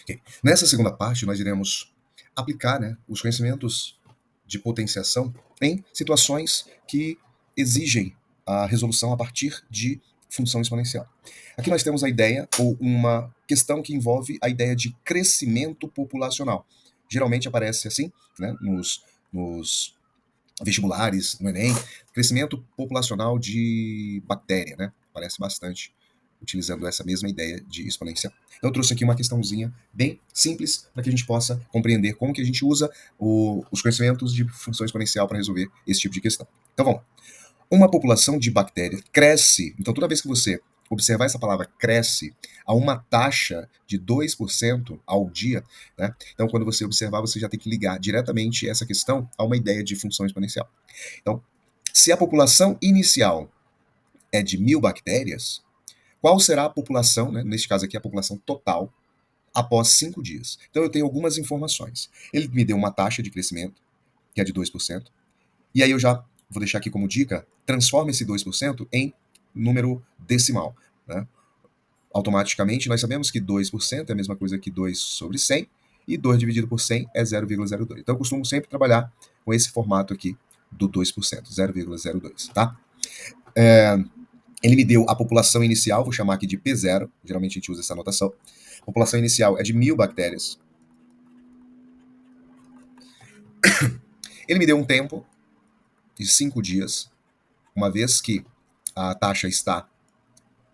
Ok. Nessa segunda parte, nós iremos aplicar, né, os conhecimentos de potenciação em situações que exigem a resolução a partir de função exponencial. Aqui nós temos a ideia, ou uma questão que envolve a ideia de crescimento populacional. Geralmente aparece assim, né, nos vestibulares, no Enem, crescimento populacional de bactéria, né? Aparece bastante utilizando essa mesma ideia de exponencial. Então eu trouxe aqui uma questãozinha bem simples para que a gente possa compreender como que a gente usa os conhecimentos de função exponencial para resolver esse tipo de questão. Então vamos lá. Uma população de bactérias cresce, então toda vez que você observar essa palavra cresce a uma taxa de 2% ao dia, né? Então quando você observar, você já tem que ligar diretamente essa questão a uma ideia de função exponencial. Então, se a população inicial é de 1.000 bactérias, qual será a população, né, neste caso aqui a população total, após 5 dias? Então eu tenho algumas informações. Ele me deu uma taxa de crescimento, que é de 2%, e aí eu já vou deixar aqui como dica, transforma esse 2% em número decimal, né? Automaticamente nós sabemos que 2% é a mesma coisa que 2 sobre 100, e 2 dividido por 100 é 0,02. Então eu costumo sempre trabalhar com esse formato aqui do 2%, 0,02, tá? Ele me deu a população inicial, vou chamar aqui de P0, geralmente a gente usa essa anotação. A população inicial é de 1.000 bactérias. Ele me deu um tempo de 5 dias, uma vez que a taxa está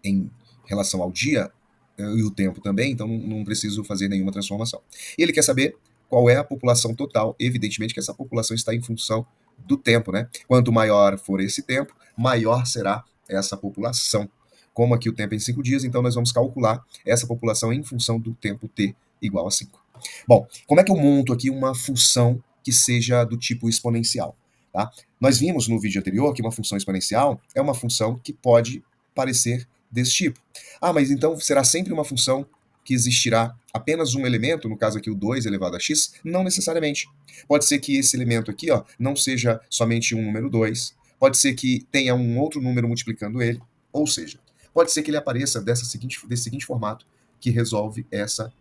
em relação ao dia e o tempo também, então não preciso fazer nenhuma transformação. E ele quer saber qual é a população total. Evidentemente que essa população está em função do tempo, né? Quanto maior for esse tempo, maior será essa população. Como aqui o tempo é em 5 dias, então nós vamos calcular essa população em função do tempo t igual a 5. Bom, como é que eu monto aqui uma função que seja do tipo exponencial? Tá? Nós vimos no vídeo anterior que uma função exponencial é uma função que pode parecer desse tipo. Ah, mas então será sempre uma função que existirá apenas um elemento, no caso aqui o 2 elevado a x? Não necessariamente. Pode ser que esse elemento aqui, ó, não seja somente um número 2, pode ser que tenha um outro número multiplicando ele, ou seja, pode ser que ele apareça desse seguinte formato que resolve essa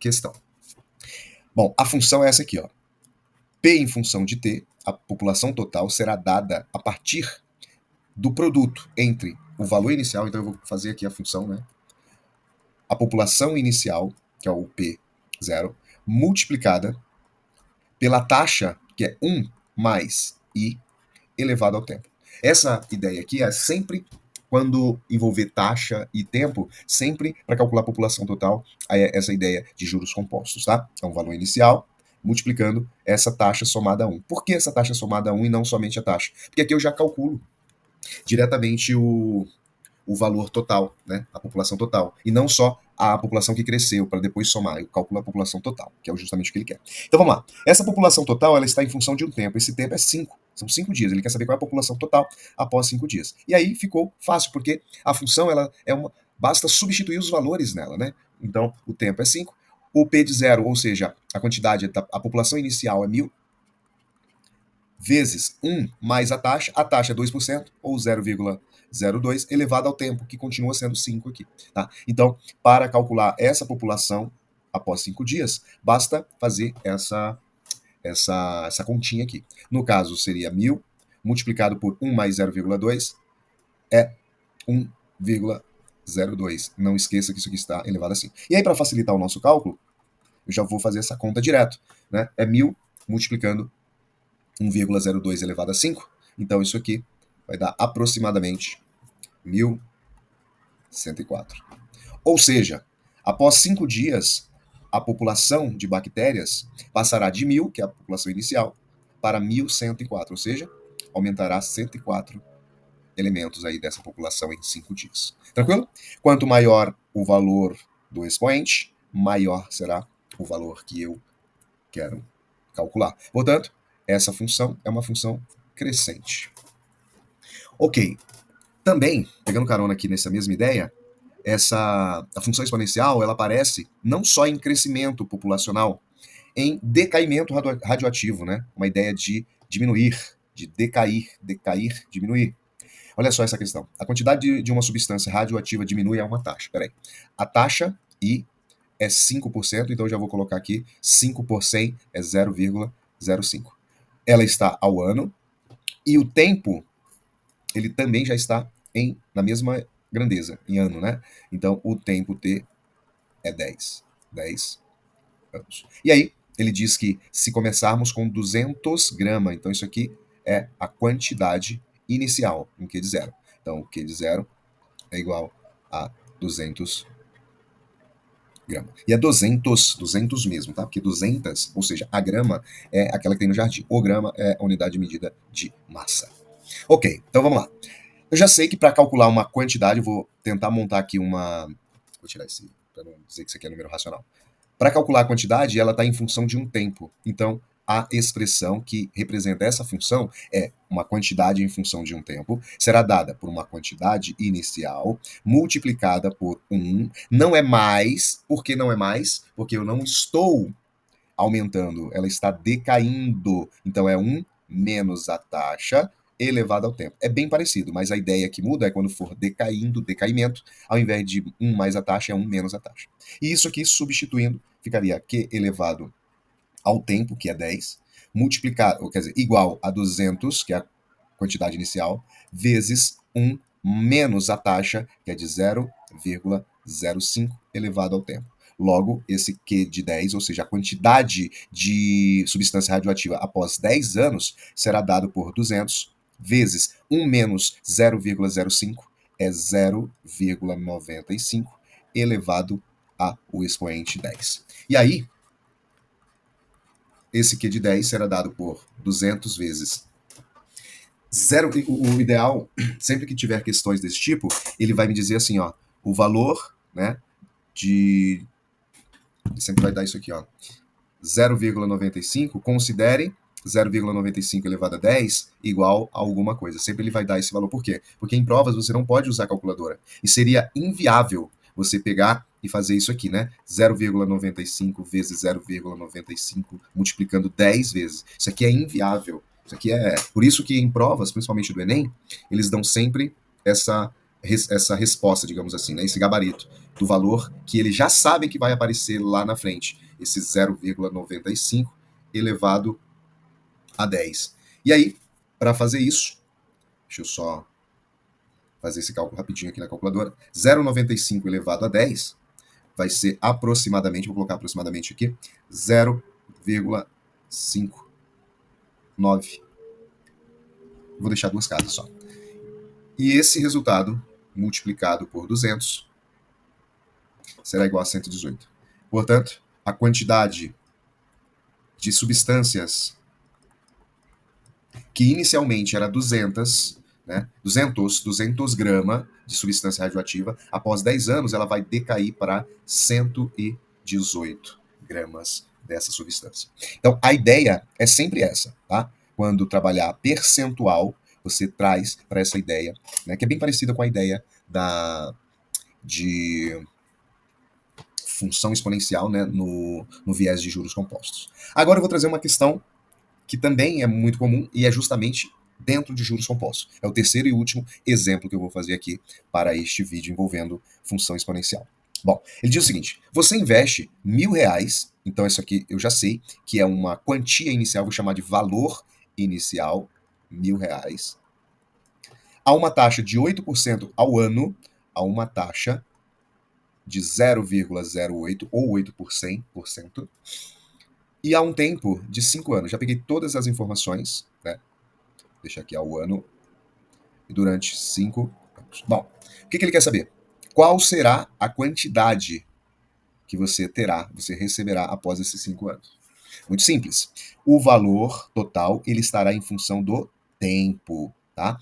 questão. Bom, a função é essa aqui, ó. P em função de t, a população total será dada a partir do produto entre o valor inicial, então eu vou fazer aqui a função, né? A população inicial, que é o P0, multiplicada pela taxa, que é 1 mais I, elevado ao tempo. Essa ideia aqui é sempre, quando envolver taxa e tempo, sempre para calcular a população total, essa ideia de juros compostos, tá? É um valor inicial multiplicando essa taxa somada a 1. Por que essa taxa somada a 1 e não somente a taxa? Porque aqui eu já calculo diretamente o valor total, né, a população total, e não só a população que cresceu, para depois somar. Eu calculo a população total, que é justamente o que ele quer. Então vamos lá. Essa população total ela está em função de um tempo. Esse tempo é 5. São 5 dias. Ele quer saber qual é a população total após 5 dias. E aí ficou fácil, porque a função ela é uma. Basta substituir os valores nela, né? Então o tempo é 5. O P de 0, ou seja, a quantidade, a população inicial é 1.000, vezes 1 mais a taxa é 2%, ou 0,02, elevado ao tempo, que continua sendo 5 aqui. Tá? Então, para calcular essa população após 5 dias, basta fazer essa continha aqui. No caso, seria 1.000 multiplicado por 1 mais 0,2 é 1,02. Não esqueça que isso aqui está elevado a 5. E aí, para facilitar o nosso cálculo, eu já vou fazer essa conta direto. Né? É 1.000 multiplicando 1,02 elevado a 5. Então, isso aqui vai dar aproximadamente 1.104. Ou seja, após 5 dias, a população de bactérias passará de 1.000, que é a população inicial, para 1.104. Ou seja, aumentará 104 elementos aí dessa população em 5 dias. Tranquilo? Quanto maior o valor do expoente, maior será o valor que eu quero calcular. Portanto, essa função é uma função crescente. Ok. Também, pegando carona aqui nessa mesma ideia, a função exponencial ela aparece não só em crescimento populacional, em decaimento radioativo, né? Uma ideia de diminuir, de decair, diminuir. Olha só essa questão. A quantidade de uma substância radioativa diminui a uma taxa. Peraí. A taxa I é 5%, então eu já vou colocar aqui 5 por 100 é 0,05. Ela está ao ano, e o tempo, ele também já está na mesma grandeza, em ano, né? Então, o tempo t é 10. 10 anos. E aí, ele diz que se começarmos com 200 gramas, então isso aqui é a quantidade inicial, em Q de zero. Então, o Q de zero é igual a 200 gramas. E é 200 mesmo, tá? Porque 200, ou seja, a grama é aquela que tem no jardim. O grama é a unidade de medida de massa. Ok, então vamos lá. Eu já sei que para calcular uma quantidade, eu vou tentar montar aqui uma... Vou tirar esse, para não dizer que isso aqui é número racional. Para calcular a quantidade, ela está em função de um tempo. Então, a expressão que representa essa função é uma quantidade em função de um tempo, será dada por uma quantidade inicial multiplicada por 1. Não é mais. Por que não é mais? Porque eu não estou aumentando, ela está decaindo. Então, é 1 menos a taxa elevado ao tempo. É bem parecido, mas a ideia que muda é quando for decaindo, decaimento, ao invés de 1 mais a taxa, é 1 menos a taxa. E isso aqui, substituindo, ficaria Q elevado ao tempo, que é 10, multiplicado, quer dizer, igual a 200, que é a quantidade inicial, vezes 1 menos a taxa, que é de 0,05 elevado ao tempo. Logo, esse Q de 10, ou seja, a quantidade de substância radioativa após 10 anos, será dado por 200 vezes 1 menos 0,05 é 0,95 elevado ao expoente 10. E aí, esse Q de 10 será dado por 200 vezes 0. O ideal, sempre que tiver questões desse tipo, ele vai me dizer assim, ó, o valor, né, de... Ele sempre vai dar isso aqui, ó, 0,95, considere 0,95 elevado a 10 igual a alguma coisa. Sempre ele vai dar esse valor. Por quê? Porque em provas você não pode usar calculadora. E seria inviável você pegar e fazer isso aqui, né? 0,95 vezes 0,95 multiplicando 10 vezes. Isso aqui é inviável. Isso aqui é... Por isso que em provas, principalmente do Enem, eles dão sempre essa resposta, digamos assim, né? Esse gabarito do valor que eles já sabem que vai aparecer lá na frente. Esse 0,95 elevado a 10. E aí, para fazer isso, deixa eu só fazer esse cálculo rapidinho aqui na calculadora. 0,95 elevado a 10 vai ser aproximadamente, vou colocar aproximadamente aqui, 0,59. Vou deixar duas casas só. E esse resultado, multiplicado por 200, será igual a 118. Portanto, a quantidade de substâncias que inicialmente era 200, né, 200 gramas de substância radioativa, após 10 anos ela vai decair para 118 gramas dessa substância. Então, a ideia é sempre essa, tá? Quando trabalhar percentual, você traz para essa ideia, né, que é bem parecida com a ideia de função exponencial, né, no viés de juros compostos. Agora eu vou trazer uma questão que também é muito comum e é justamente dentro de juros compostos. É o terceiro e último exemplo que eu vou fazer aqui para este vídeo envolvendo função exponencial. Bom, ele diz o seguinte: você investe R$1.000, então isso aqui eu já sei que é uma quantia inicial, vou chamar de valor inicial, R$1.000, a uma taxa de 8% ao ano, a uma taxa de 0,08 ou 8%, e há um tempo de 5 anos. Já peguei todas as informações, né? Deixa aqui ao ano e durante 5 anos. Bom, o que ele quer saber? Qual será a quantidade que você receberá após esses 5 anos? Muito simples. O valor total, ele estará em função do tempo, tá?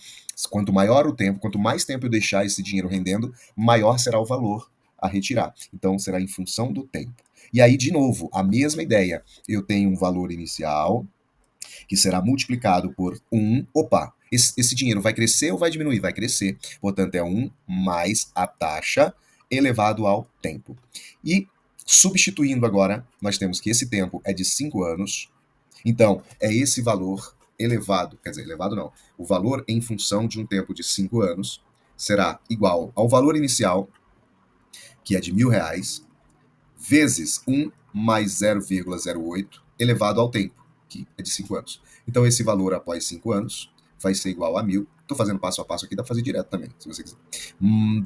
Quanto maior o tempo, quanto mais tempo eu deixar esse dinheiro rendendo, maior será o valor a retirar. Então, será em função do tempo. E aí, de novo, a mesma ideia. Eu tenho um valor inicial, que será multiplicado por 1. Opa, esse dinheiro vai crescer ou vai diminuir? Vai crescer. Portanto, é 1 mais a taxa elevado ao tempo. E substituindo agora, nós temos que esse tempo é de 5 anos. Então, é esse valor elevado, quer dizer, elevado não, o valor em função de um tempo de 5 anos será igual ao valor inicial, que é de R$1.000, vezes 1 mais 0,08 elevado ao tempo, que é de 5 anos. Então, esse valor após 5 anos vai ser igual a 1.000. Estou fazendo passo a passo aqui, dá para fazer direto também, se você quiser.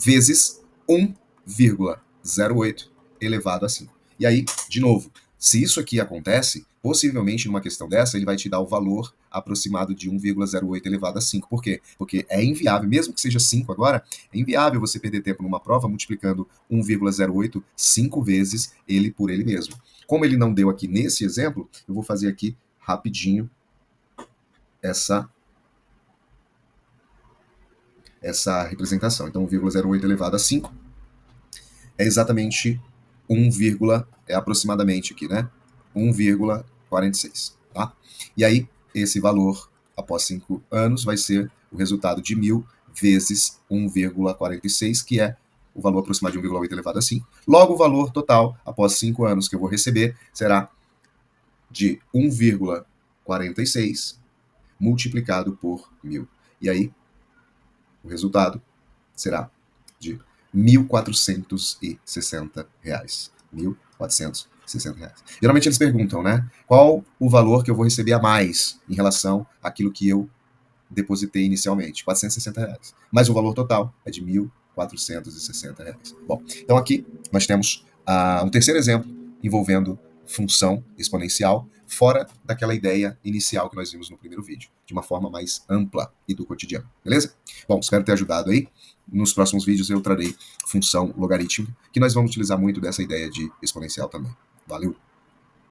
Vezes 1,08 elevado a 5. E aí, de novo, se isso aqui acontece, possivelmente numa questão dessa, ele vai te dar o valor aproximado de 1,08 elevado a 5. Por quê? Porque é inviável, mesmo que seja 5 agora, é inviável você perder tempo numa prova multiplicando 1,08 5 vezes ele por ele mesmo. Como ele não deu aqui nesse exemplo, eu vou fazer aqui rapidinho essa representação. Então, 1,08 elevado a 5 é exatamente 1, é aproximadamente aqui, né? 1,46, tá? E aí, esse valor, após 5 anos, vai ser o resultado de 1.000 vezes 1,46, que é o valor aproximado de 1,8 elevado a 5. Logo, o valor total, após 5 anos que eu vou receber, será de 1,46 multiplicado por 1.000. E aí, o resultado será de R$ 1.460. R$ 1.460. Geralmente eles perguntam, né? Qual o valor que eu vou receber a mais em relação àquilo que eu depositei inicialmente? R$ 460. Mas o valor total é de R$ 1.460. Bom, então aqui nós temos um terceiro exemplo envolvendo função exponencial, fora daquela ideia inicial que nós vimos no primeiro vídeo, de uma forma mais ampla e do cotidiano, beleza? Bom, espero ter ajudado aí. Nos próximos vídeos eu trarei função logarítmica, que nós vamos utilizar muito dessa ideia de exponencial também. Valeu!